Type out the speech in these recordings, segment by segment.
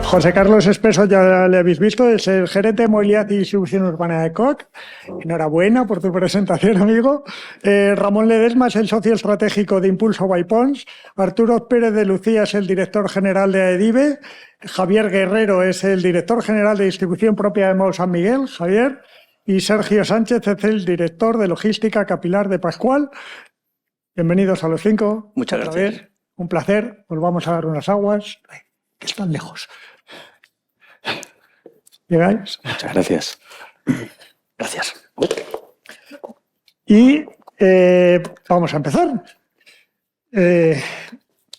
José Carlos Espeso, ya le habéis visto, es el gerente de movilidad y distribución urbana de COC. Enhorabuena por tu presentación, amigo. Ramón Ledesma es el socio estratégico de Impulso by Pons. Arturo Pérez de Lucía es el director general de AEDIVE. Javier Guerrero es el director general de distribución propia de MAU San Miguel. Javier. Y Sergio Sánchez es el director de logística capilar de Pascual. Bienvenidos a los 5. Muchas gracias. Un placer. Os vamos a dar unas aguas. Que están lejos. ¿Llegáis? Muchas gracias. Gracias. Y vamos a empezar.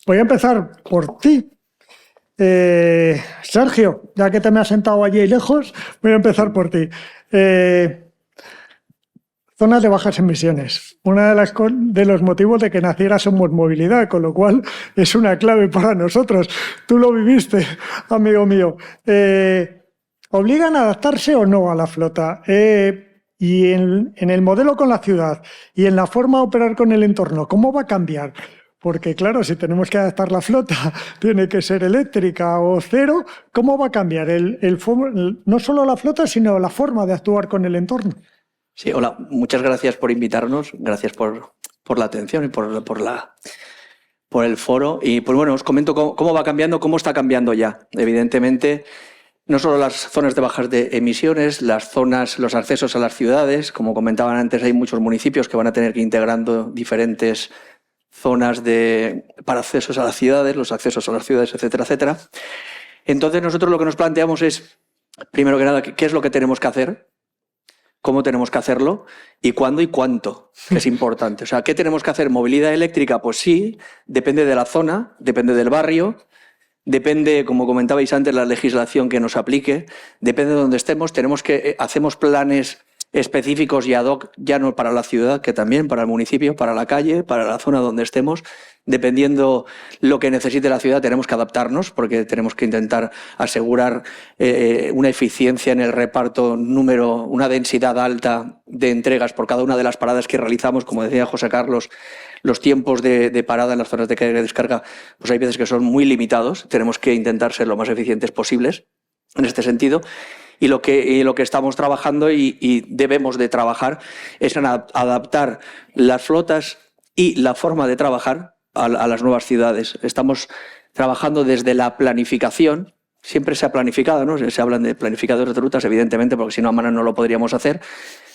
Voy a empezar por ti. Sergio, ya que te me has sentado allí lejos, voy a empezar por ti. Zonas de bajas emisiones. Uno de los motivos de que naciera Somos Movilidad, con lo cual es una clave para nosotros. Tú lo viviste, amigo mío. ¿Obligan a adaptarse o no a la flota? Y en el modelo con la ciudad y en la forma de operar con el entorno, ¿cómo va a cambiar? Porque claro, si tenemos que adaptar la flota, tiene que ser eléctrica o cero, ¿cómo va a cambiar no solo la flota, sino la forma de actuar con el entorno? Sí, hola, muchas gracias por invitarnos, gracias por la atención y por el foro. Y pues bueno, os comento cómo va cambiando, cómo está cambiando ya. Evidentemente, no solo las zonas de bajas de emisiones, los accesos a las ciudades, como comentaban antes, hay muchos municipios que van a tener que ir integrando diferentes zonas para accesos a las ciudades, los accesos a las ciudades, etcétera, etcétera. Entonces nosotros lo que nos planteamos es, primero que nada, qué es lo que tenemos que hacer, cómo tenemos que hacerlo y cuándo y cuánto, que es importante. O sea, ¿qué tenemos que hacer? ¿Movilidad eléctrica? Pues sí, depende de la zona, depende del barrio, depende, como comentabais antes, la legislación que nos aplique, depende de donde estemos. Hacemos planes específicos y ad hoc, ya no para la ciudad, que también para el municipio, para la calle, para la zona donde estemos. Dependiendo lo que necesite la ciudad, tenemos que adaptarnos porque tenemos que intentar asegurar una eficiencia en el reparto, una densidad alta de entregas por cada una de las paradas que realizamos. Como decía José Carlos, los tiempos de parada en las zonas de carga y descarga, pues hay veces que son muy limitados. Tenemos que intentar ser lo más eficientes posibles en este sentido. Y lo que estamos trabajando y debemos de trabajar es en adaptar las flotas y la forma de trabajar a las nuevas ciudades. Estamos trabajando desde la planificación. Siempre se ha planificado, ¿no? Se hablan de planificadores de rutas, evidentemente, porque si no a mano no lo podríamos hacer.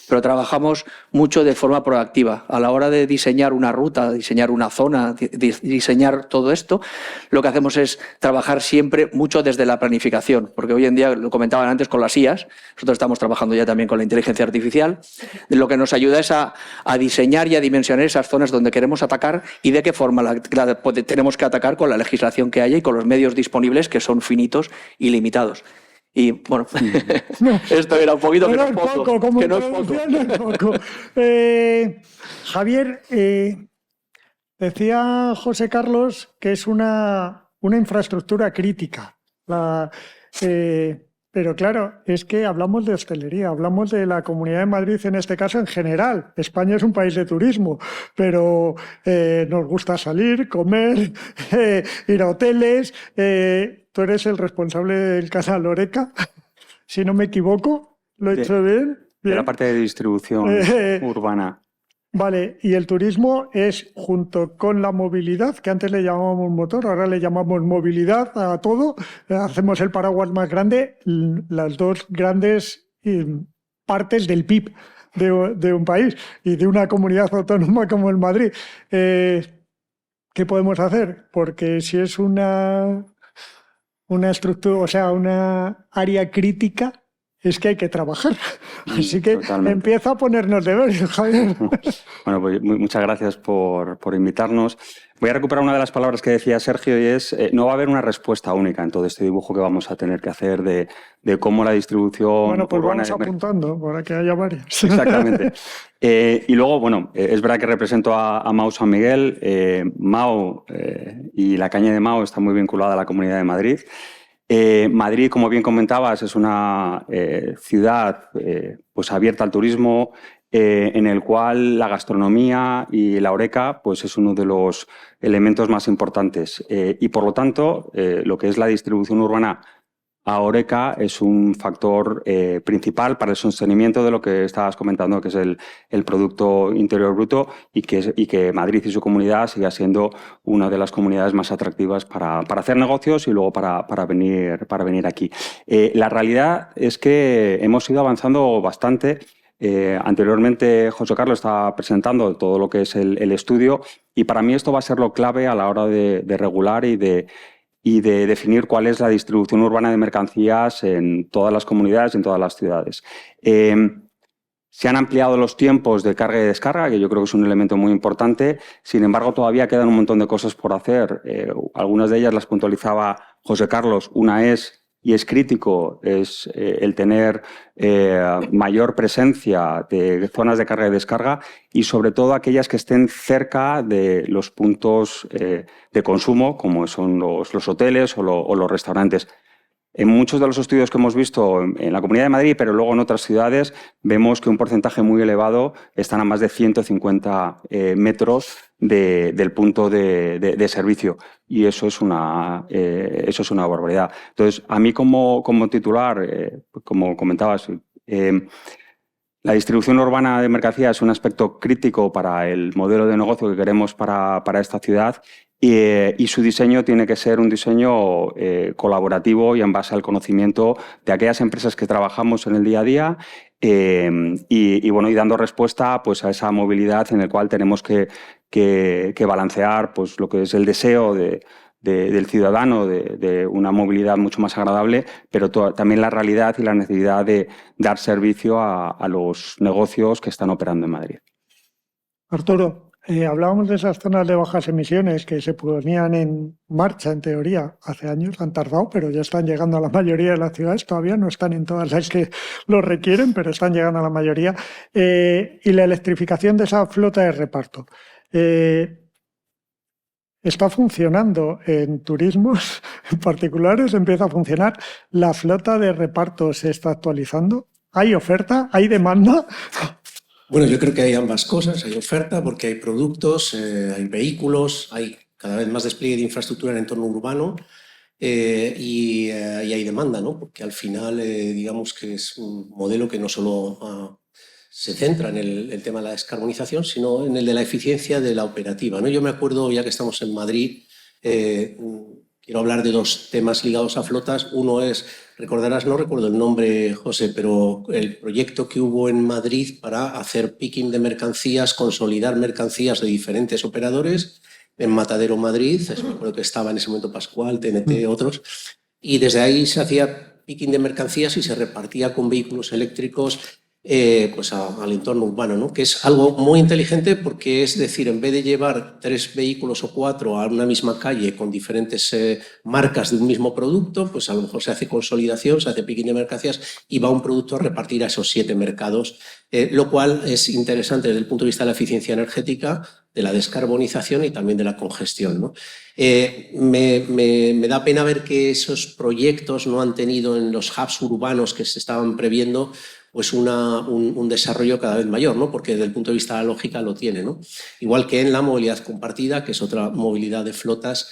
Pero trabajamos mucho de forma proactiva. A la hora de diseñar una ruta, diseñar una zona, diseñar todo esto, lo que hacemos es trabajar siempre mucho desde la planificación, porque hoy en día, lo comentaban antes con las IAs, nosotros estamos trabajando ya también con la inteligencia artificial, lo que nos ayuda es a diseñar y a dimensionar esas zonas donde queremos atacar y de qué forma tenemos que atacar con la legislación que haya y con los medios disponibles que son finitos y limitados. Y bueno, esto era un poquito que no es poco. Javier, decía José Carlos que es una infraestructura crítica. Pero claro, es que hablamos de hostelería, hablamos de la Comunidad de Madrid en este caso en general. España es un país de turismo, pero nos gusta salir, comer, ir a hoteles. Tú eres el responsable del canal Horeca, si no me equivoco. ¿Lo he hecho bien? De la parte de distribución urbana. Vale, y el turismo es, junto con la movilidad, que antes le llamábamos motor, ahora le llamamos movilidad a todo, hacemos el paraguas más grande, las dos grandes partes del PIB de un país y de una comunidad autónoma como el Madrid. ¿Qué podemos hacer? Porque si es una estructura, o sea, una área crítica, es que hay que trabajar. Así que totalmente. Empieza a ponernos deberes, Javier. Bueno, pues muchas gracias por invitarnos. Voy a recuperar una de las palabras que decía Sergio y es, no va a haber una respuesta única en todo este dibujo que vamos a tener que hacer de cómo la distribución Bueno, pues urbana... vamos apuntando para que haya varias. Exactamente. Y luego, bueno, es verdad que represento a MAU San Miguel. MAU y la caña de MAU está muy vinculada a la Comunidad de Madrid. Madrid, como bien comentabas, es una ciudad pues abierta al turismo, en el cual la gastronomía y la Horeca pues es uno de los elementos más importantes. Y por lo tanto, lo que es la distribución urbana a Horeca es un factor principal para el sostenimiento de lo que estabas comentando, que es el Producto Interior Bruto, y que Madrid y su comunidad siga siendo una de las comunidades más atractivas para hacer negocios y luego para venir aquí. La realidad es que hemos ido avanzando bastante. Anteriormente José Carlos estaba presentando todo lo que es el estudio, y para mí esto va a ser lo clave a la hora de regular y de definir cuál es la distribución urbana de mercancías en todas las comunidades y en todas las ciudades. Se han ampliado los tiempos de carga y descarga, que yo creo que es un elemento muy importante. Sin embargo, todavía quedan un montón de cosas por hacer. Algunas de ellas las puntualizaba José Carlos. Una y es crítico, es el tener mayor presencia de zonas de carga y descarga, y sobre todo aquellas que estén cerca de los puntos de consumo, como son los hoteles o los restaurantes. En muchos de los estudios que hemos visto en la Comunidad de Madrid, pero luego en otras ciudades, vemos que un porcentaje muy elevado están a más de 150 metros del punto de servicio, y eso es una barbaridad. Entonces, a mí como titular, como comentabas, la distribución urbana de mercancías es un aspecto crítico para el modelo de negocio que queremos para esta ciudad, y su diseño tiene que ser un diseño colaborativo y en base al conocimiento de aquellas empresas que trabajamos en el día a día, y dando respuesta pues, a esa movilidad en la cual tenemos que balancear pues, lo que es el deseo del ciudadano de una movilidad mucho más agradable, pero también la realidad y la necesidad de dar servicio a los negocios que están operando en Madrid. Arturo, hablábamos de esas zonas de bajas emisiones que se ponían en marcha, en teoría, hace años. Han tardado, pero ya están llegando a la mayoría de las ciudades. Todavía no están en todas las que lo requieren, pero están llegando a la mayoría. Y la electrificación de esa flota de reparto. Está funcionando en turismos en particulares, empieza a funcionar. La flota de reparto se está actualizando. ¿Hay oferta? ¿Hay demanda? Bueno, yo creo que hay ambas cosas. Hay oferta porque hay productos, hay vehículos, hay cada vez más despliegue de infraestructura en el entorno urbano, y hay demanda, ¿no? Porque al final, digamos que es un modelo que no solo se centra en el tema de la descarbonización, sino en el de la eficiencia de la operativa, ¿no? Yo me acuerdo, ya que estamos en Madrid, quiero hablar de dos temas ligados a flotas. Uno es, recordarás, no recuerdo el nombre, José, pero el proyecto que hubo en Madrid para hacer picking de mercancías, consolidar mercancías de diferentes operadores en Matadero, Madrid. Me acuerdo que estaba en ese momento Pascual, TNT, otros. Y desde ahí se hacía picking de mercancías y se repartía con vehículos eléctricos pues al entorno urbano, ¿no? Que es algo muy inteligente, porque es decir, en vez de llevar 3 vehículos o 4 a una misma calle con diferentes marcas de un mismo producto, pues a lo mejor se hace consolidación, se hace picking de mercancías y va un producto a repartir a esos 7 mercados, lo cual es interesante desde el punto de vista de la eficiencia energética, de la descarbonización y también de la congestión, ¿no? Me da pena ver que esos proyectos no han tenido en los hubs urbanos que se estaban previendo pues un desarrollo cada vez mayor, ¿no? Porque desde el punto de vista de la lógica lo tiene, ¿no? Igual que en la movilidad compartida, que es otra movilidad de flotas,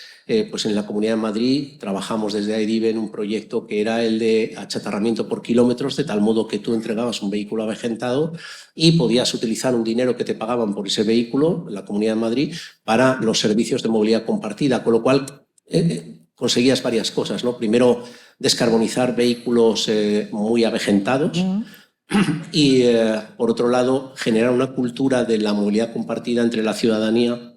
pues en la Comunidad de Madrid trabajamos desde AEDIB en un proyecto que era el de achatarramiento por kilómetros, de tal modo que tú entregabas un vehículo avejentado y podías utilizar un dinero que te pagaban por ese vehículo en la Comunidad de Madrid para los servicios de movilidad compartida, con lo cual conseguías varias cosas, ¿no? Primero, descarbonizar vehículos muy avejentados. Y, por otro lado, generar una cultura de la movilidad compartida entre la ciudadanía,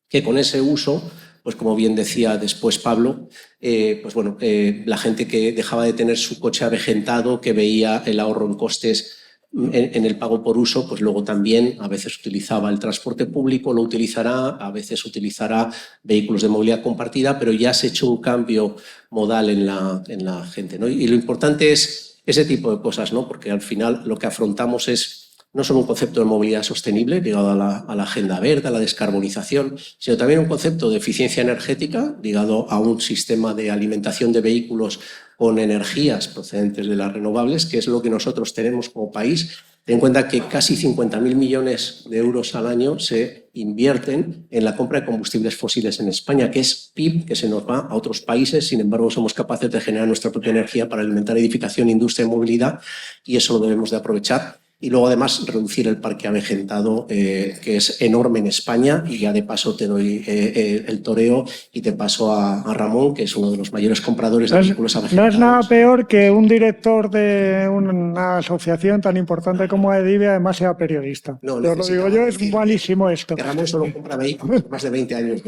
que con ese uso, pues como bien decía después Pablo, pues bueno, la gente que dejaba de tener su coche avejentado, que veía el ahorro en costes en el pago por uso, pues luego también a veces utilizaba el transporte público, lo utilizará, a veces utilizará vehículos de movilidad compartida, pero ya se ha hecho un cambio modal en la gente, ¿no? Y lo importante es ese tipo de cosas, ¿no? Porque al final lo que afrontamos es no solo un concepto de movilidad sostenible ligado a la agenda verde, a la descarbonización, sino también un concepto de eficiencia energética ligado a un sistema de alimentación de vehículos con energías procedentes de las renovables, que es lo que nosotros tenemos como país. Ten en cuenta que casi 50.000 millones de euros al año se invierten en la compra de combustibles fósiles en España, que es PIB que se nos va a otros países. Sin embargo, somos capaces de generar nuestra propia energía para alimentar edificación, industria y movilidad, y eso lo debemos de aprovechar. Y luego, además, reducir el parque avejentado, que es enorme en España. Y ya de paso te doy el toreo y te paso a Ramón, que es uno de los mayores compradores de vehículos avejentados. No es nada peor que un director de una asociación tan importante como EDIVE además sea periodista. No, lo digo yo, es malísimo esto. Que Ramón solo compra vehículos de más de 20 años.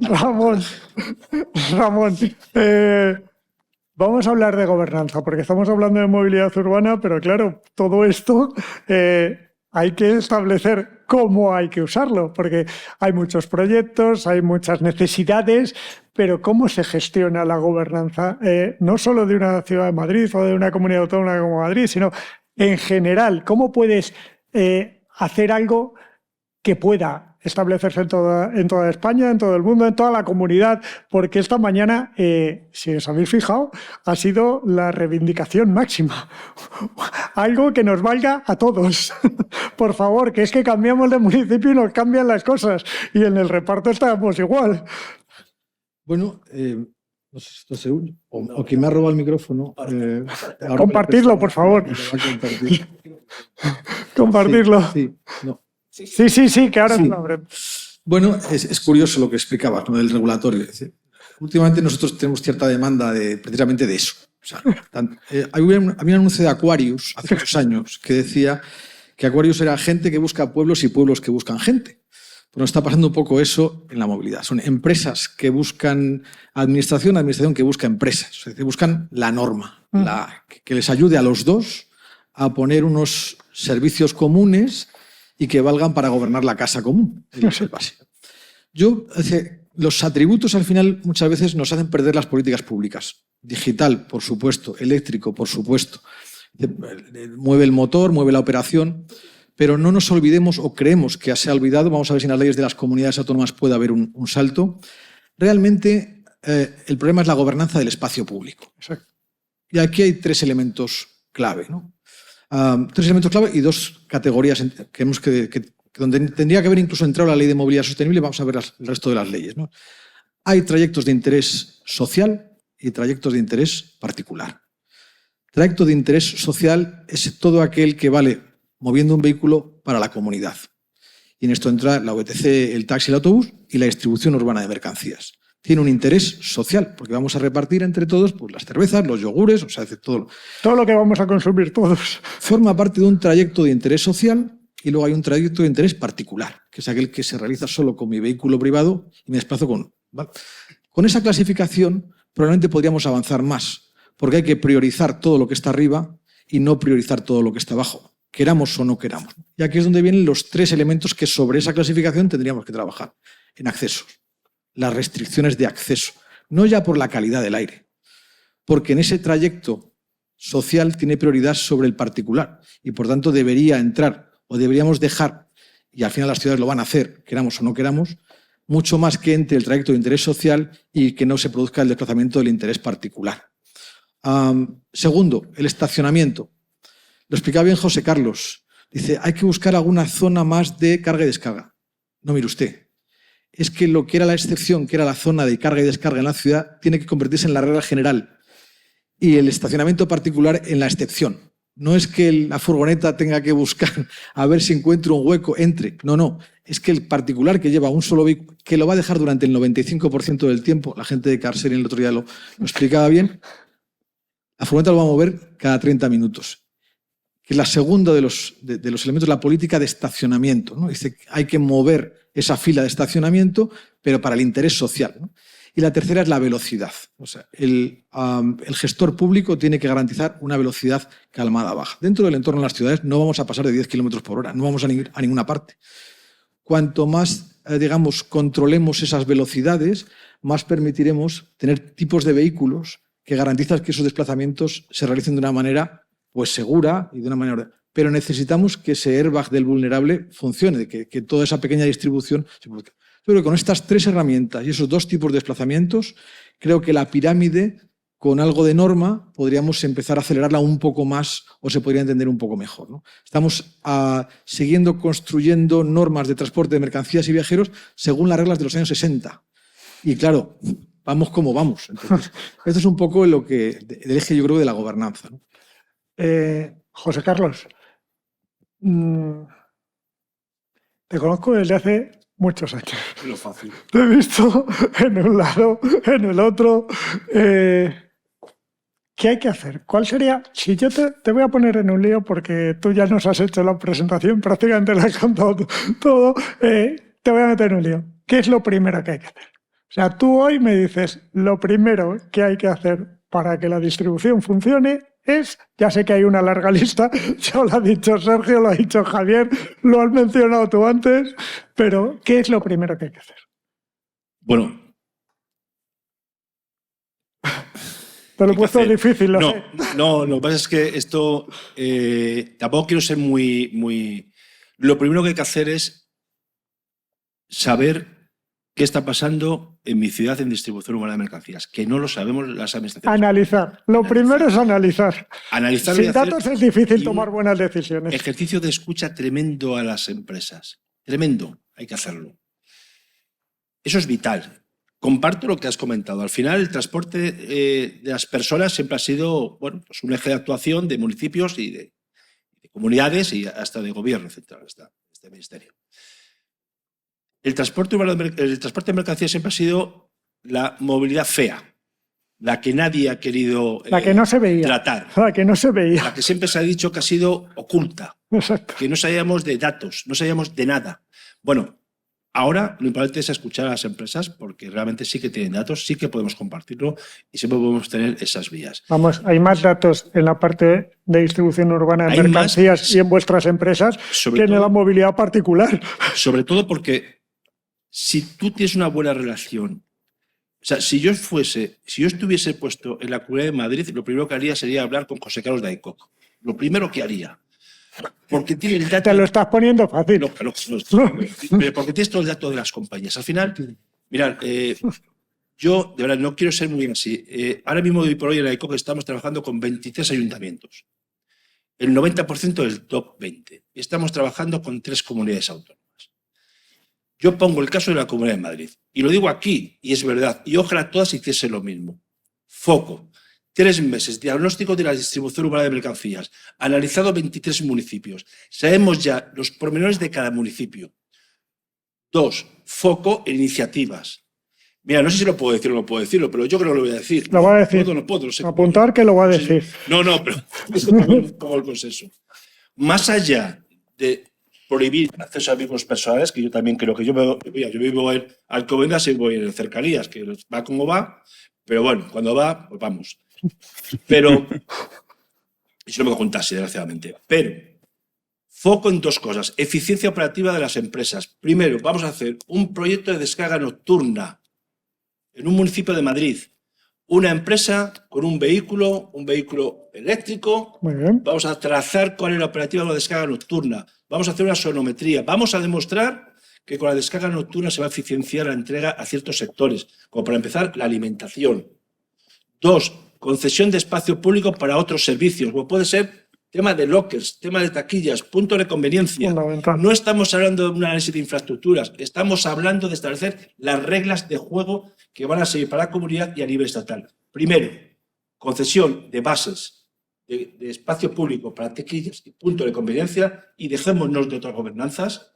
Ramón, vamos a hablar de gobernanza, porque estamos hablando de movilidad urbana, pero claro, todo esto hay que establecer cómo hay que usarlo, porque hay muchos proyectos, hay muchas necesidades, pero ¿cómo se gestiona la gobernanza? No solo de una ciudad de Madrid o de una comunidad autónoma como Madrid, sino en general. ¿Cómo puedes hacer algo que pueda establecerse en toda España, en todo el mundo, en toda la comunidad? Porque esta mañana, si os habéis fijado, ha sido la reivindicación máxima. Algo que nos valga a todos. Por favor, que es que cambiamos de municipio y nos cambian las cosas. Y en el reparto estamos igual. Bueno, no sé si esto se une. O quien me ha robado el micrófono. Compartidlo, por favor. Compartirlo. Sí, no. Sí, que ahora Sí. lo abre. Bueno, es curioso lo que explicabas, ¿no? Del regulatorio. Es decir, últimamente nosotros tenemos cierta demanda precisamente de eso. O sea, había un anuncio de Aquarius hace muchos años que decía que Aquarius era gente que busca pueblos y pueblos que buscan gente. Bueno, está pasando un poco eso en la movilidad. Son empresas que buscan administración que busca empresas. Es decir, buscan la norma, que les ayude a los dos a poner unos servicios comunes y que valgan para gobernar la casa común. Los atributos al final muchas veces nos hacen perder las políticas públicas. Digital, por supuesto, eléctrico, por supuesto. Mueve el motor, mueve la operación, pero no nos olvidemos o creemos que se ha olvidado, vamos a ver si en las leyes de las comunidades autónomas puede haber un salto. Realmente el problema es la gobernanza del espacio público. Exacto. Y aquí hay tres elementos clave, ¿no? Tres elementos clave y dos categorías donde tendría que haber incluso entrado la ley de movilidad sostenible. Vamos a ver el resto de las leyes, ¿no? Hay trayectos de interés social y trayectos de interés particular. Trayecto de interés social es todo aquel que vale moviendo un vehículo para la comunidad. Y en esto entra la VTC, el taxi, el autobús y la distribución urbana de mercancías. Tiene un interés social, porque vamos a repartir entre todos pues, las cervezas, los yogures, o sea, todo lo que vamos a consumir todos. Forma parte de un trayecto de interés social y luego hay un trayecto de interés particular, que es aquel que se realiza solo con mi vehículo privado y me desplazo con... ¿vale? Con esa clasificación probablemente podríamos avanzar más, porque hay que priorizar todo lo que está arriba y no priorizar todo lo que está abajo, queramos o no queramos. Y aquí es donde vienen los tres elementos que sobre esa clasificación tendríamos que trabajar. En accesos. Las restricciones de acceso, no ya por la calidad del aire, porque en ese trayecto social tiene prioridad sobre el particular y por tanto debería entrar o deberíamos dejar, y al final las ciudades lo van a hacer, queramos o no queramos, mucho más que entre el trayecto de interés social y que no se produzca el desplazamiento del interés particular. Segundo, el estacionamiento. Lo explicaba bien José Carlos. Dice, hay que buscar alguna zona más de carga y descarga. No, mire usted. Es que lo que era la excepción, que era la zona de carga y descarga en la ciudad, tiene que convertirse en la regla general y el estacionamiento particular en la excepción. No es que la furgoneta tenga que buscar a ver si encuentro un hueco, entre. No. Es que el particular que lleva un solo vehículo, que lo va a dejar durante el 95% del tiempo, la gente de Carserin el otro día lo explicaba bien, la furgoneta lo va a mover cada 30 minutos. Que es la segunda de los elementos de la política de estacionamiento, ¿no? Dice que hay que mover esa fila de estacionamiento, pero para el interés social, ¿no? Y la tercera es la velocidad. O sea, el gestor público tiene que garantizar una velocidad calmada baja. Dentro del entorno de las ciudades no vamos a pasar de 10 kilómetros por hora, no vamos a ninguna parte. Cuanto más, controlemos esas velocidades, más permitiremos tener tipos de vehículos que garantizan que esos desplazamientos se realicen de una manera pues segura y de una manera... Pero necesitamos que ese airbag del vulnerable funcione, que toda esa pequeña distribución se produzca. Pero con estas tres herramientas y esos dos tipos de desplazamientos, creo que la pirámide con algo de norma podríamos empezar a acelerarla un poco más o se podría entender un poco mejor, ¿no? Estamos siguiendo construyendo normas de transporte de mercancías y viajeros según las reglas de los años 60. Y claro, vamos como vamos. Entonces, esto es un poco el eje, yo creo, de la gobernanza, ¿no? José Carlos, te conozco desde hace muchos años. Lo fácil. Te he visto en un lado, en el otro. ¿Qué hay que hacer? ¿Cuál sería? Si yo te voy a poner en un lío porque tú ya nos has hecho la presentación, prácticamente lo has contado todo, te voy a meter en un lío. ¿Qué es lo primero que hay que hacer? O sea, tú hoy me dices, lo primero que hay que hacer para que la distribución funcione es, ya sé que hay una larga lista, ya lo ha dicho Sergio, lo ha dicho Javier, lo has mencionado tú antes, pero ¿qué es lo primero que hay que hacer? Bueno, te lo he puesto difícil, lo sé. No, lo que pasa es que esto tampoco quiero ser muy. Lo primero que hay que hacer es saber qué está pasando en mi ciudad en distribución urbana de mercancías, que no lo sabemos las administraciones. Analizar. Lo primero es analizar. Analizar Sin datos es difícil tomar buenas un decisiones. ejercicio de escucha tremendo a las empresas. Tremendo, hay que hacerlo. Eso es vital. Comparto lo que has comentado. Al final, el transporte de las personas siempre ha sido, bueno, pues un eje de actuación de municipios y de comunidades y hasta de gobierno central, hasta este ministerio. El transporte de mercancías siempre ha sido la movilidad fea, la que nadie ha querido la que no se veía. tratar. La que no se veía. La que siempre se ha dicho que ha sido oculta, Exacto. que no sabíamos de datos, no sabíamos de nada. Bueno, ahora lo importante es escuchar a las empresas porque realmente sí que tienen datos, sí que podemos compartirlo y siempre podemos tener esas vías. Vamos, hay más datos en la parte de distribución urbana de Hay mercancías más, y en vuestras empresas sobre que en todo- la movilidad particular. Sobre todo porque si tú tienes una buena relación, o sea, si yo estuviese puesto en la Comunidad de Madrid, lo primero que haría sería hablar con José Carlos de Aycock. Lo primero que haría. Porque tiene el dato. Te lo estás poniendo fácil. No, pero porque tienes todo el dato de las compañías. Al final, mirad, yo de verdad no quiero ser muy así. Ahora mismo, hoy por hoy, en Aycock estamos trabajando con 23 ayuntamientos. El 90% del top 20. Y estamos trabajando con 3 comunidades autónomas. Yo pongo el caso de la Comunidad de Madrid. Y lo digo aquí, y es verdad. Y ojalá todas hiciesen lo mismo. Foco. 3 meses. Diagnóstico de la distribución urbana de mercancías. Analizado 23 municipios. Sabemos ya los pormenores de cada municipio. 2. Foco en iniciativas. Mira, no sé si lo puedo decir o no puedo decirlo, pero yo creo que lo voy a decir. Lo va a decir. No puedo, no sé. Apuntar que lo va a decir. No, pero eso también como el consenso. Más allá de prohibir acceso a vehículos personales, que yo también creo que yo vivo en Alcobendas y voy en cercanías, que va como va, pero bueno, cuando va, pues vamos. Pero, y si no me cojo un taxi, desgraciadamente, pero foco en 2 cosas. Eficiencia operativa de las empresas. Primero, vamos a hacer un proyecto de descarga nocturna en un municipio de Madrid. Una empresa con un vehículo eléctrico. Muy bien. Vamos a trazar cuál es la operativa de la descarga nocturna. Vamos a hacer una sonometría. Vamos a demostrar que con la descarga nocturna se va a eficienciar la entrega a ciertos sectores, como para empezar la alimentación. 2, concesión de espacio público para otros servicios, como puede ser tema de lockers, tema de taquillas, punto de conveniencia. Fundamental. No estamos hablando de un análisis de infraestructuras, estamos hablando de establecer las reglas de juego que van a seguir para la comunidad y a nivel estatal. Primero, concesión de bases de espacio público para taquillas y punto de conveniencia y dejémonos de otras gobernanzas.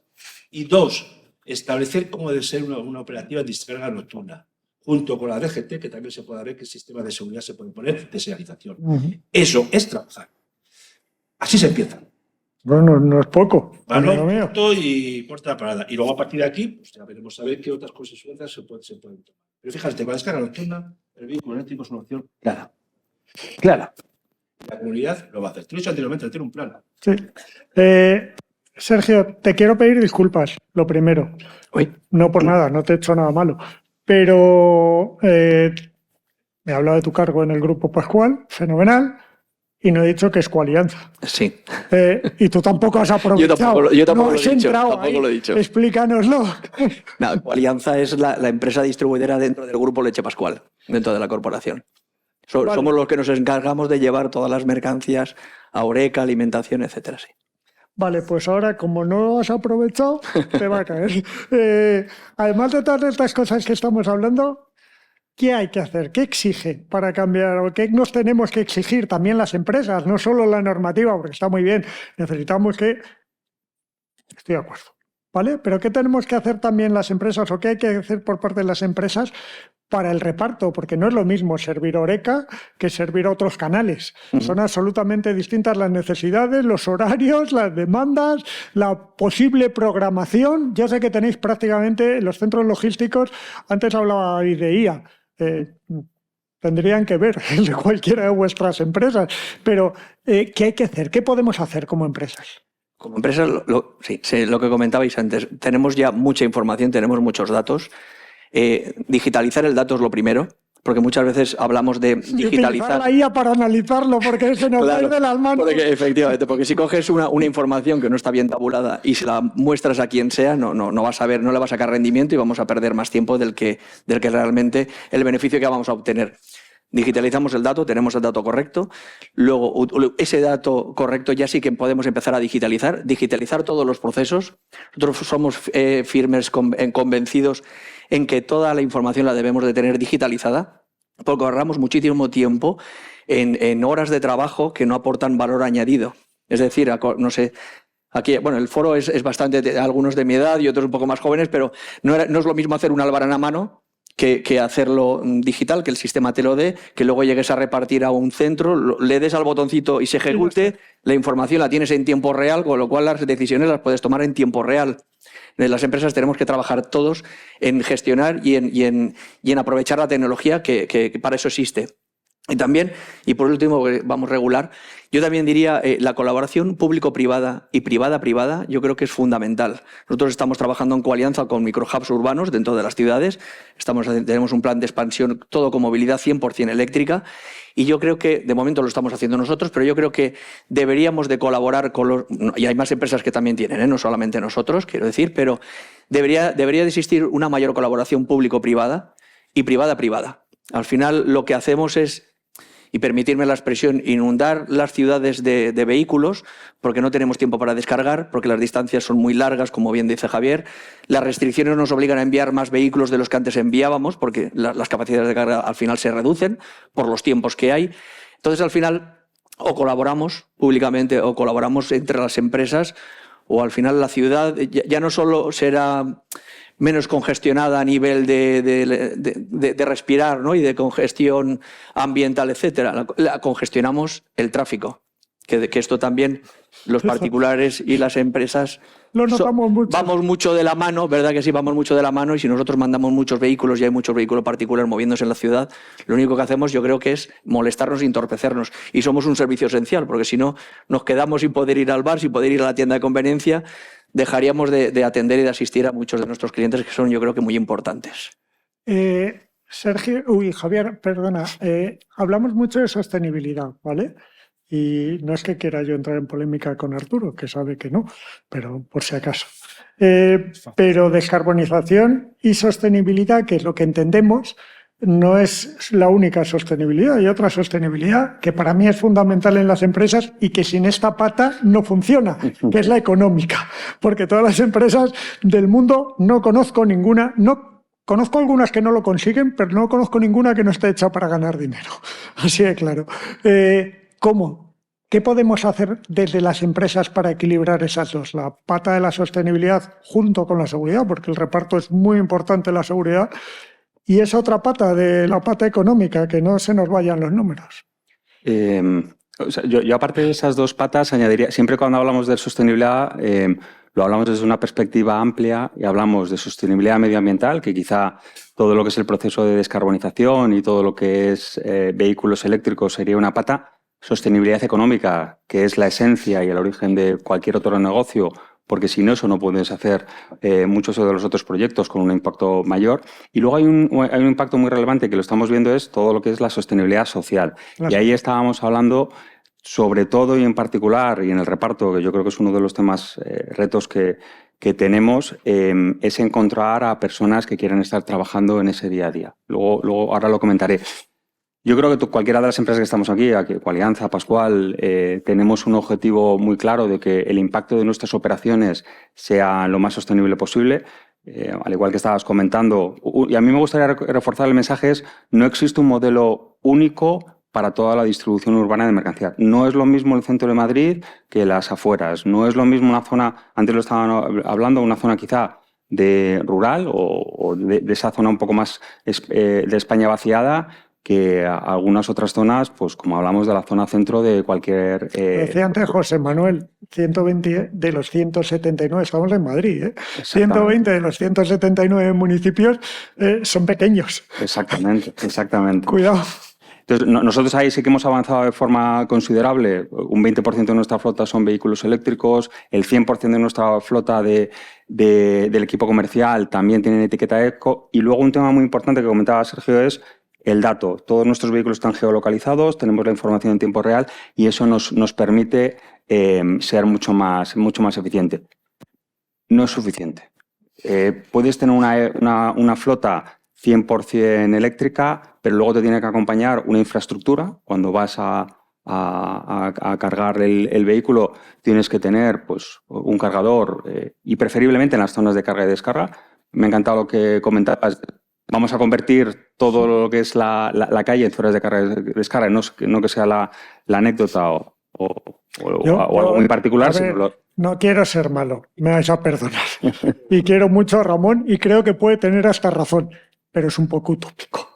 Y 2, establecer cómo debe ser una operativa de descarga nocturna, junto con la DGT, que también se puede ver qué sistema de seguridad se puede poner de señalización. Eso es trabajar. Así se empieza. Bueno, no es poco. amigo Mano, mío. punto y puerta parada. Y luego a partir de aquí, pues ya veremos a ver qué otras consecuencias se pueden tomar. Pero fíjate, con la descarga nocturna, el vehículo eléctrico es una opción clara. Clara. La comunidad lo va a hacer. Te lo he dicho anteriormente, tiene un plan. Sí. Sergio, te quiero pedir disculpas, lo primero. Uy. No por nada, no te he hecho nada malo. Pero me he hablado de tu cargo en el Grupo Pascual, fenomenal, y no he dicho que es Coalianza. Sí. Y tú tampoco has aprovechado. Yo tampoco no lo he has dicho, entrado tampoco ahí. lo he dicho. Explícanoslo. No, Alianza es la empresa distribuidora dentro del grupo Leche Pascual, dentro de la corporación. Vale. Somos los que nos encargamos de llevar todas las mercancías a Oreca, alimentación, etcétera. Sí. Vale, pues ahora como no has aprovechado, te va a caer. Además de todas estas cosas que estamos hablando, ¿qué hay que hacer? ¿Qué exige para cambiar? ¿O qué nos tenemos que exigir también las empresas? No solo la normativa, porque está muy bien. Necesitamos que... Estoy de acuerdo, ¿vale? Pero ¿qué tenemos que hacer también las empresas o qué hay que hacer por parte de las empresas para el reparto? Porque no es lo mismo servir Oreca que servir a otros canales. Son absolutamente distintas las necesidades, los horarios, las demandas, la posible programación. Yo sé que tenéis prácticamente los centros logísticos, antes hablaba de IA, tendrían que ver de cualquiera de vuestras empresas, pero ¿qué hay que hacer? ¿Qué podemos hacer como empresas? Como empresas, sí, lo que comentabais antes, tenemos ya mucha información, tenemos muchos datos. Digitalizar el dato es lo primero, porque muchas veces hablamos de digitalizar. Utilizar la IA para analizarlo, porque se nos va de las manos. Efectivamente, porque si coges una información que no está bien tabulada y se la muestras a quien sea, no vas a ver, no le va a sacar rendimiento y vamos a perder más tiempo del que realmente el beneficio que vamos a obtener. Digitalizamos el dato, tenemos el dato correcto, luego ese dato correcto ya sí que podemos empezar a digitalizar todos los procesos. Nosotros somos firmes, convencidos en que toda la información la debemos de tener digitalizada, porque ahorramos muchísimo tiempo en horas de trabajo que no aportan valor añadido. Es decir, no sé, aquí, bueno, el foro es bastante, algunos de mi edad y otros un poco más jóvenes, pero no es lo mismo hacer un albarán a mano que hacerlo digital, que el sistema te lo dé, que luego llegues a repartir a un centro, le des al botoncito y se ejecute, la información la tienes en tiempo real, con lo cual las decisiones las puedes tomar en tiempo real. En las empresas tenemos que trabajar todos en gestionar y en aprovechar la tecnología que para eso existe. Y también, y por último, vamos regular, yo también diría la colaboración público-privada y privada-privada, yo creo que es fundamental. Nosotros estamos trabajando en coalianza con microhubs urbanos dentro de las ciudades, tenemos un plan de expansión todo con movilidad 100% eléctrica y yo creo que, de momento lo estamos haciendo nosotros, pero yo creo que deberíamos de colaborar con los... Y hay más empresas que también tienen, no solamente nosotros, quiero decir, pero debería de existir una mayor colaboración público-privada y privada-privada. Al final lo que hacemos es, y permitirme la expresión, inundar las ciudades de vehículos porque no tenemos tiempo para descargar, porque las distancias son muy largas, como bien dice Javier. Las restricciones nos obligan a enviar más vehículos de los que antes enviábamos porque las capacidades de carga al final se reducen por los tiempos que hay. Entonces, al final, o colaboramos públicamente o colaboramos entre las empresas o al final la ciudad ya no solo será menos congestionada a nivel de respirar, ¿no? Y de congestión ambiental, etcétera. La congestionamos el tráfico, que esto también los particulares y las empresas lo notamos mucho. Vamos mucho de la mano, ¿verdad que sí? Vamos mucho de la mano y si nosotros mandamos muchos vehículos y hay muchos vehículos particulares moviéndose en la ciudad, lo único que hacemos yo creo que es molestarnos e entorpecernos. Y somos un servicio esencial, porque si no nos quedamos sin poder ir al bar, sin poder ir a la tienda de conveniencia, dejaríamos de atender y de asistir a muchos de nuestros clientes que son yo creo que muy importantes. Javier, perdona, hablamos mucho de sostenibilidad, ¿vale? Y no es que quiera yo entrar en polémica con Arturo, que sabe que no, pero por si acaso. Pero descarbonización y sostenibilidad, que es lo que entendemos, no es la única sostenibilidad. Hay otra sostenibilidad que para mí es fundamental en las empresas y que sin esta pata no funciona, que es la económica. Porque todas las empresas del mundo no conozco ninguna, conozco algunas que no lo consiguen, pero no conozco ninguna que no esté hecha para ganar dinero. Así de claro. ¿Cómo? ¿Qué podemos hacer desde las empresas para equilibrar esas dos? La pata de la sostenibilidad junto con la seguridad, porque el reparto es muy importante en la seguridad, y esa otra pata de la pata económica, que no se nos vayan los números. Yo aparte de esas dos patas añadiría, siempre cuando hablamos de sostenibilidad, lo hablamos desde una perspectiva amplia y hablamos de sostenibilidad medioambiental, que quizá todo lo que es el proceso de descarbonización y todo lo que es vehículos eléctricos sería una pata. Sostenibilidad económica, que es la esencia y el origen de cualquier otro negocio, porque sin eso no puedes hacer muchos de los otros proyectos con un impacto mayor. Y luego hay un impacto muy relevante que lo estamos viendo, es todo lo que es la sostenibilidad social. Claro. Y ahí estábamos hablando, sobre todo y en particular, y en el reparto, que yo creo que es uno de los temas, retos que tenemos, es encontrar a personas que quieran estar trabajando en ese día a día. Luego ahora lo comentaré. Yo creo que cualquiera de las empresas que estamos aquí, Alianza, Pascual, tenemos un objetivo muy claro de que el impacto de nuestras operaciones sea lo más sostenible posible. Al igual que estabas comentando, y a mí me gustaría reforzar el mensaje, es no existe un modelo único para toda la distribución urbana de mercancías. No es lo mismo el centro de Madrid que las afueras. No es lo mismo una zona, antes lo estaban hablando, una zona quizá de rural o de esa zona un poco más de España vaciada, que algunas otras zonas, pues como hablamos de la zona centro de cualquier... Decía antes José Manuel, 120 de los 179, estamos en Madrid, ¿eh? 120 de los 179 municipios son pequeños. Exactamente, exactamente. Cuidado. Entonces, nosotros ahí sí que hemos avanzado de forma considerable. Un 20% de nuestra flota son vehículos eléctricos, el 100% de nuestra flota del equipo comercial también tienen etiqueta eco. Y luego un tema muy importante que comentaba Sergio es el dato. Todos nuestros vehículos están geolocalizados, tenemos la información en tiempo real y eso nos permite ser mucho más eficiente. No es suficiente. Puedes tener una flota 100% eléctrica, pero luego te tiene que acompañar una infraestructura. Cuando vas a cargar el vehículo, tienes que tener pues, un cargador y preferiblemente en las zonas de carga y descarga. Me ha encantado lo que comentabas. Vamos a convertir todo lo que es la calle en zonas de carga y descarga, no que sea la anécdota o algo muy particular. A ver, no quiero ser malo, me vais a perdonar. Y quiero mucho a Ramón y creo que puede tener hasta razón, pero es un poco utópico.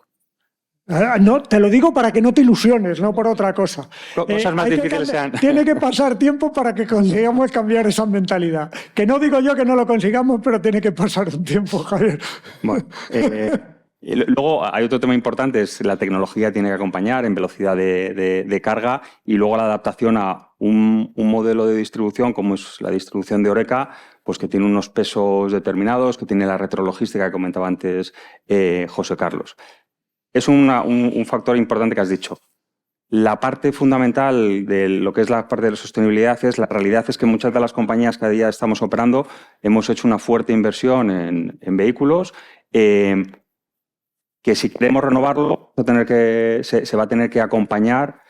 No, te lo digo para que no te ilusiones, no por otra cosa. Cosas más difíciles sean. Tiene que pasar tiempo para que consigamos cambiar esa mentalidad. Que no digo yo que no lo consigamos, pero tiene que pasar un tiempo, Javier. Bueno, y luego hay otro tema importante, es la tecnología tiene que acompañar en velocidad de carga y luego la adaptación a un modelo de distribución como es la distribución de Horeca, pues que tiene unos pesos determinados, que tiene la retrologística que comentaba antes José Carlos. Es un factor importante que has dicho. La parte fundamental de lo que es la parte de la sostenibilidad la realidad es que muchas de las compañías que a día estamos operando hemos hecho una fuerte inversión en vehículos que si queremos renovarlo se va a tener que acompañar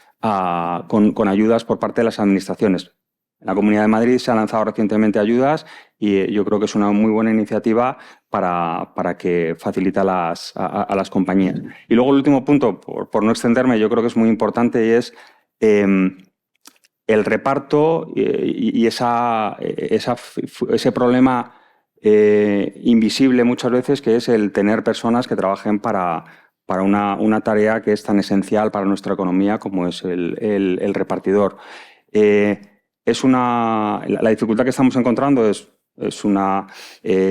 con ayudas por parte de las administraciones. En la Comunidad de Madrid se han lanzado recientemente ayudas y yo creo que es una muy buena iniciativa para que facilite a las compañías. Y luego el último punto, por no extenderme, yo creo que es muy importante y es el reparto y ese problema invisible muchas veces que es el tener personas que trabajen para una tarea que es tan esencial para nuestra economía como es el repartidor. La dificultad que estamos encontrando es una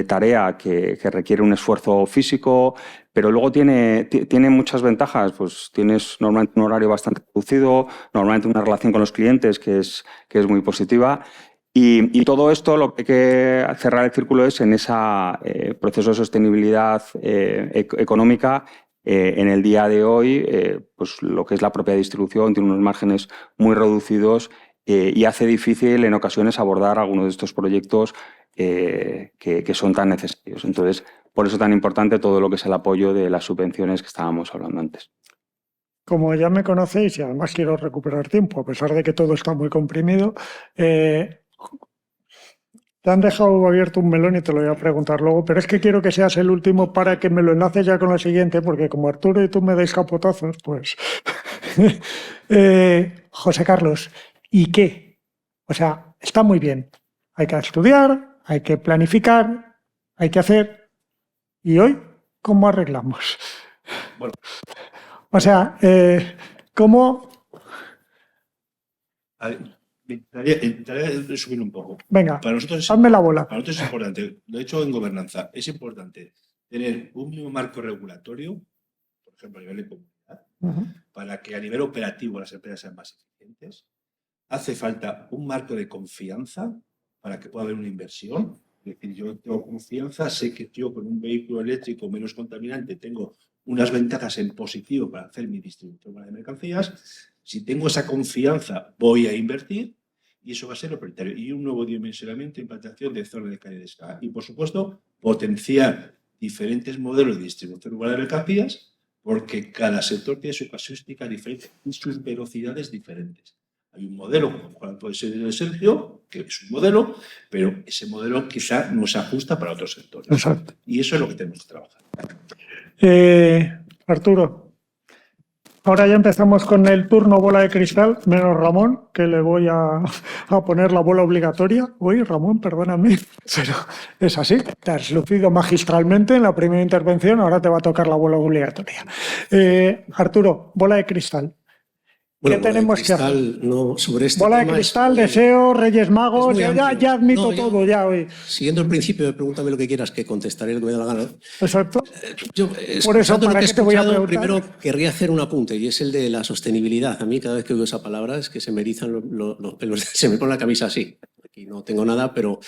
tarea que requiere un esfuerzo físico, pero luego tiene muchas ventajas. Pues tienes normalmente un horario bastante reducido, normalmente una relación con los clientes que es muy positiva. Y todo esto lo que hay que cerrar el círculo es en ese proceso de sostenibilidad económica. En el día de hoy, pues lo que es la propia distribución tiene unos márgenes muy reducidos y hace difícil en ocasiones abordar algunos de estos proyectos que son tan necesarios. Entonces, por eso es tan importante todo lo que es el apoyo de las subvenciones que estábamos hablando antes. Como ya me conocéis y además quiero recuperar tiempo, a pesar de que todo está muy comprimido, te han dejado abierto un melón y te lo voy a preguntar luego, pero es que quiero que seas el último para que me lo enlaces ya con la siguiente, porque como Arturo y tú me dais capotazos, pues... José Carlos, ¿y qué? O sea, está muy bien. Hay que estudiar, hay que planificar, hay que hacer. ¿Y hoy cómo arreglamos? Bueno. O sea, ¿cómo...? Intentaré resumir un poco. Venga, para nosotros hazme la bola. Para nosotros es importante, lo he hecho en gobernanza, es importante tener un mismo marco regulatorio, por ejemplo, a nivel de comunidad, para que a nivel operativo las empresas sean más eficientes. Hace falta un marco de confianza para que pueda haber una inversión. Es decir, yo tengo confianza, sé que yo con un vehículo eléctrico menos contaminante tengo unas ventajas en positivo para hacer mi distribución de mercancías. Si tengo esa confianza, voy a invertir y eso va a ser lo prioritario. Y un nuevo dimensionamiento e implantación de zonas de carga y descarga. Y, por supuesto, potenciar diferentes modelos de distribución urbana de mercancías porque cada sector tiene su casuística diferente y sus velocidades diferentes. Hay un modelo, como puede ser el de Sergio, que es un modelo, pero ese modelo quizá no se ajusta para otros sectores. Exacto. Y eso es lo que tenemos que trabajar. Arturo, ahora ya empezamos con el turno bola de cristal, menos Ramón, que le voy a poner la bola obligatoria. Uy, Ramón, perdóname, pero es así. Te has lucido magistralmente en la primera intervención, ahora te va a tocar la bola obligatoria. Arturo, bola de cristal. Bueno, ¿Qué bola de tenemos que cristal, hacer? no, sobre este Bola de tema cristal, es- deseo, Reyes Magos, es muy ya amplio. admito No, yo- todo, ya hoy. Siguiendo el principio de pregúntame lo que quieras, que contestaré lo que me da la gana. Exacto. Yo, Por eso, escuchando lo ¿para que he qué te voy a escuchado, preguntar? primero querría hacer un apunte, y es el de la sostenibilidad. A mí cada vez que oigo esa palabra es que se me erizan los pelos, se me pone la camisa así. Aquí no tengo nada, pero...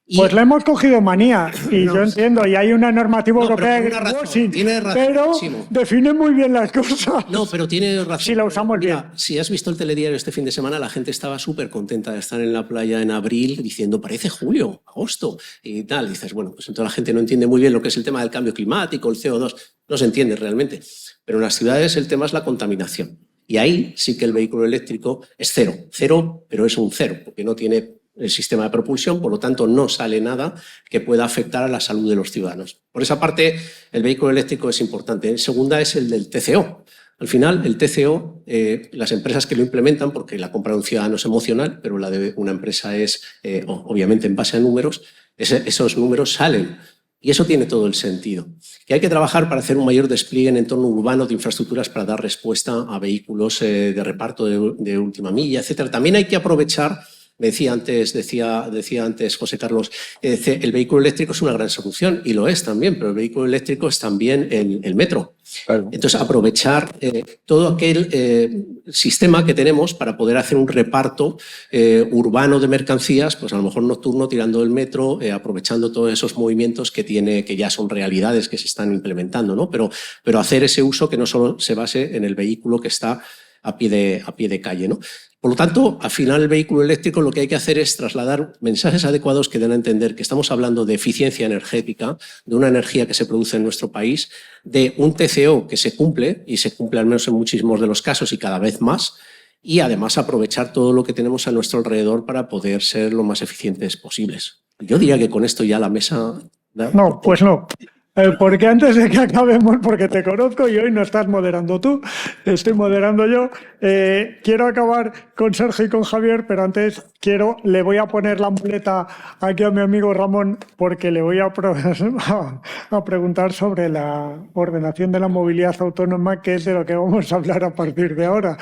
y- Pues le hemos cogido manía, y No. yo entiendo, y hay una normativa No, pero europea por de una razón, greenwashing, tiene razón, pero Simo. define muy bien las cosas. No, pero tiene razón. Si la usamos Mira, bien. si has visto el telediario este fin de semana, la gente estaba súper contenta de estar en la playa en abril diciendo parece julio, agosto y tal. Dices, bueno, pues entonces la gente no entiende muy bien lo que es el tema del cambio climático, el CO2. No se entiende realmente. Pero en las ciudades el tema es la contaminación. Y ahí sí que el vehículo eléctrico es cero. Cero, pero es un cero, porque no tiene el sistema de propulsión, por lo tanto no sale nada que pueda afectar a la salud de los ciudadanos. Por esa parte, el vehículo eléctrico es importante. Segunda es el del TCO. Al final, el TCO, las empresas que lo implementan, porque la compra de un ciudadano es emocional, pero la de una empresa es, obviamente, en base a números, esos números salen. Y eso tiene todo el sentido. Que hay que trabajar para hacer un mayor despliegue en entorno urbano de infraestructuras para dar respuesta a vehículos de reparto de última milla, etc. También hay que aprovechar, decía antes José Carlos, el vehículo eléctrico es una gran solución, y lo es también, pero el vehículo eléctrico es también el metro. Claro. Entonces, aprovechar todo aquel sistema que tenemos para poder hacer un reparto urbano de mercancías, pues a lo mejor nocturno, tirando del metro, aprovechando todos esos movimientos que tiene, que ya son realidades que se están implementando, ¿no? Pero hacer ese uso que no solo se base en el vehículo que está a pie de calle, ¿no? Por lo tanto, al final el vehículo eléctrico lo que hay que hacer es trasladar mensajes adecuados que den a entender que estamos hablando de eficiencia energética, de una energía que se produce en nuestro país, de un TCO que se cumple, y se cumple al menos en muchísimos de los casos y cada vez más, y además aprovechar todo lo que tenemos a nuestro alrededor para poder ser lo más eficientes posibles. Yo diría que con esto ya la mesa... No, pues no. Porque antes de que acabemos, porque te conozco y hoy no estás moderando tú, estoy moderando yo, quiero acabar con Sergio y con Javier, pero antes le voy a poner la muleta aquí a mi amigo Ramón, porque le voy a preguntar sobre la ordenación de la movilidad autónoma, que es de lo que vamos a hablar a partir de ahora.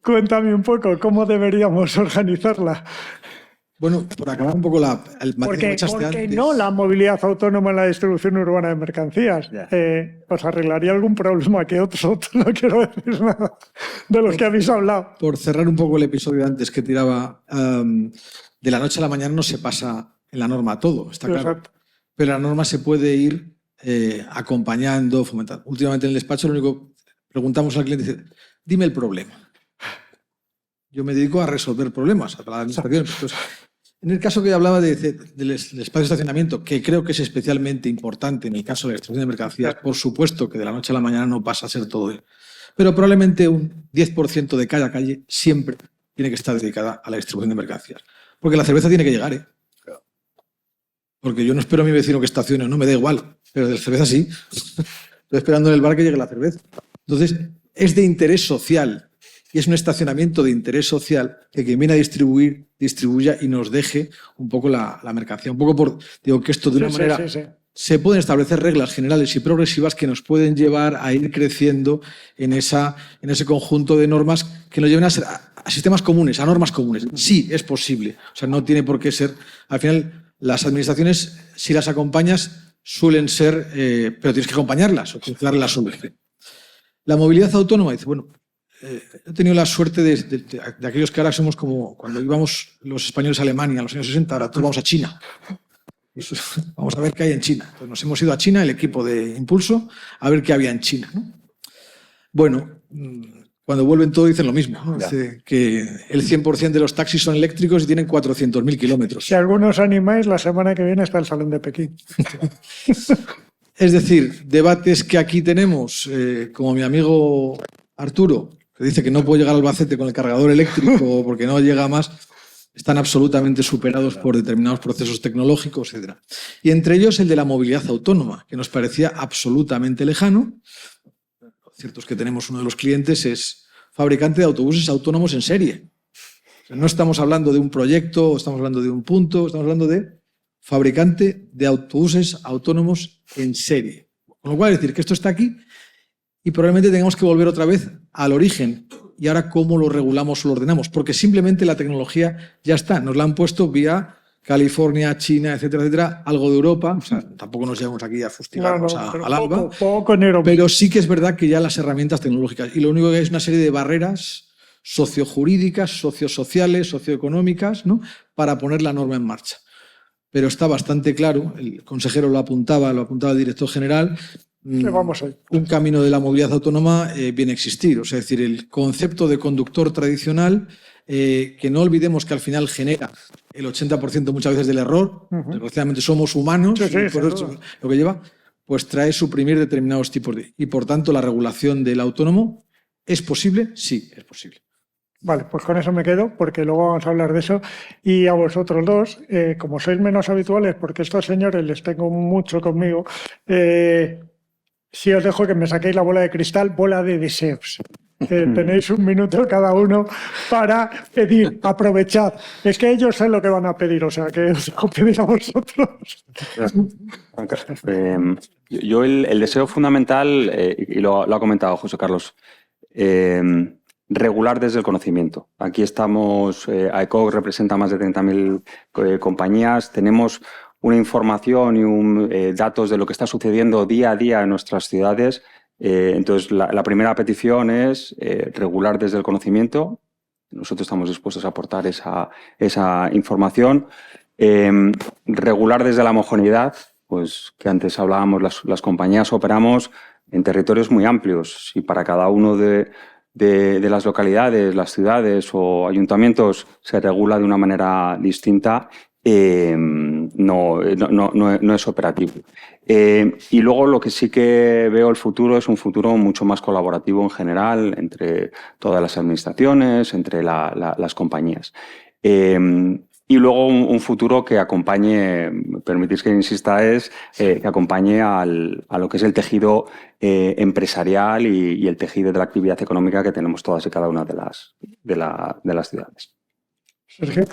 Cuéntame un poco cómo deberíamos organizarla. Bueno, por acabar un poco el matiz que echaste ¿Por qué antes. no la movilidad autónoma en la distribución urbana de mercancías? Os arreglaría algún problema que otro, no quiero decir nada de los que habéis hablado. Por cerrar un poco el episodio de antes que tiraba, de la noche a la mañana no se pasa en la norma todo, está claro. Exacto. Pero la norma se puede ir acompañando, fomentando. Últimamente en el despacho lo único preguntamos al cliente, dice, dime el problema. Yo me dedico a resolver problemas, a la administración. Entonces, en el caso que hablaba del espacio de estacionamiento, que creo que es especialmente importante en el caso de la distribución de mercancías, por supuesto que de la noche a la mañana no pasa a ser todo. Pero probablemente un 10% de cada calle siempre tiene que estar dedicada a la distribución de mercancías. Porque la cerveza tiene que llegar, ¿eh? Porque yo no espero a mi vecino que estacione, no me da igual, pero de la cerveza sí. Estoy esperando en el bar que llegue la cerveza. Entonces, es de interés social. Y es un estacionamiento de interés social que quien viene a distribuir, distribuya y nos deje un poco la mercancía. Un poco digo que esto de una manera... Sí. Se pueden establecer reglas generales y progresivas que nos pueden llevar a ir creciendo en ese conjunto de normas que nos lleven a sistemas comunes, a normas comunes. Sí, es posible. O sea, no tiene por qué ser... Al final, las administraciones, si las acompañas, suelen ser... pero tienes que acompañarlas o darle la solución. La movilidad autónoma, dice, bueno... he tenido la suerte de aquellos que ahora somos como cuando íbamos los españoles a Alemania en los años 60, ahora todos vamos a China. Vamos a ver qué hay en China. Entonces nos hemos ido a China, el equipo de Impulso, a ver qué había en China, ¿no? Bueno, cuando vuelven todos dicen lo mismo, ¿no? Dice que el 100% de los taxis son eléctricos y tienen 400.000 kilómetros. Si algunos animáis, la semana que viene está el Salón de Pekín. Es decir, debates que aquí tenemos, como mi amigo Arturo, que dice que no puede llegar al Albacete con el cargador eléctrico porque no llega más, están absolutamente superados por determinados procesos tecnológicos, etc. Y entre ellos el de la movilidad autónoma, que nos parecía absolutamente lejano. Lo cierto es que tenemos uno de los clientes, es fabricante de autobuses autónomos en serie. O sea, no estamos hablando de un proyecto, estamos hablando de un punto, estamos hablando de fabricante de autobuses autónomos en serie. Con lo cual, es decir, que esto está aquí y probablemente tengamos que volver otra vez al origen. Y ahora, ¿cómo lo regulamos o lo ordenamos? Porque simplemente la tecnología ya está. Nos la han puesto vía California, China, etcétera, etcétera, algo de Europa. O sea, tampoco nos llevamos aquí a fustigarnos al alba. Pero sí que es verdad que ya las herramientas tecnológicas. Y lo único que hay es una serie de barreras sociojurídicas, sociosociales, socioeconómicas, ¿no?, para poner la norma en marcha. Pero está bastante claro, el consejero lo apuntaba el director general, un camino de la movilidad autónoma viene a existir. O sea, es decir, el concepto de conductor tradicional, que no olvidemos que al final genera el 80% muchas veces del error, desgraciadamente somos humanos, y por eso lo que lleva, pues trae suprimir determinados tipos de... Y por tanto, la regulación del autónomo, ¿es posible? Sí, es posible. Vale, pues con eso me quedo, porque luego vamos a hablar de eso. Y a vosotros dos, como sois menos habituales, porque estos señores les tengo mucho conmigo, sí os dejo que me saquéis la bola de cristal, bola de deseos. Tenéis un minuto cada uno para pedir, aprovechad. Es que ellos saben lo que van a pedir, o sea, que os dejo pedir a vosotros. Yo el deseo fundamental, y lo ha comentado José Carlos, regular desde el conocimiento. Aquí estamos, AECOC representa más de 30.000 compañías, tenemos una información y datos de lo que está sucediendo día a día en nuestras ciudades. Entonces, la primera petición es regular desde el conocimiento. Nosotros estamos dispuestos a aportar esa información. Regular desde la homogeneidad, pues que antes hablábamos, las compañías operamos en territorios muy amplios y para cada uno de las localidades, las ciudades o ayuntamientos se regula de una manera distinta. No es operativo. Y luego lo que sí que veo el futuro es un futuro mucho más colaborativo en general entre todas las administraciones, entre las compañías. Y luego un futuro que acompañe, permitís que insista, que acompañe a lo que es el tejido empresarial y el tejido de la actividad económica que tenemos todas y cada una de las ciudades. Sergio.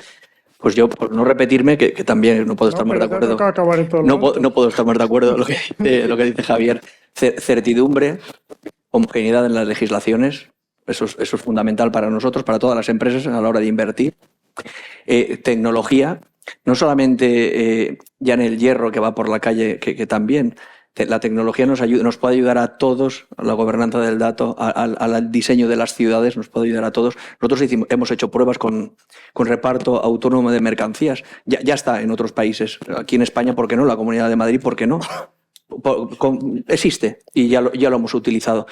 Pues yo, por no repetirme, que también no puedo estar más de acuerdo. No puedo estar más de acuerdo con lo que dice Javier. Certidumbre, homogeneidad en las legislaciones, eso es fundamental para nosotros, para todas las empresas a la hora de invertir. Tecnología, no solamente ya en el hierro que va por la calle, que también. La tecnología nos puede ayudar a todos, a la gobernanza del dato, al diseño de las ciudades, nos puede ayudar a todos. Nosotros hemos hecho pruebas con reparto autónomo de mercancías. Ya está en otros países. Aquí en España, ¿por qué no? La Comunidad de Madrid, ¿por qué no? Existe y ya lo hemos utilizado.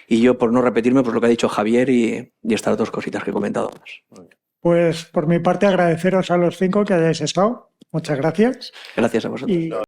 Y yo, por no repetirme, pues lo que ha dicho Javier y estas dos cositas que he comentado más. Pues por mi parte agradeceros a los 5 que hayáis estado. Muchas gracias. Gracias a vosotros.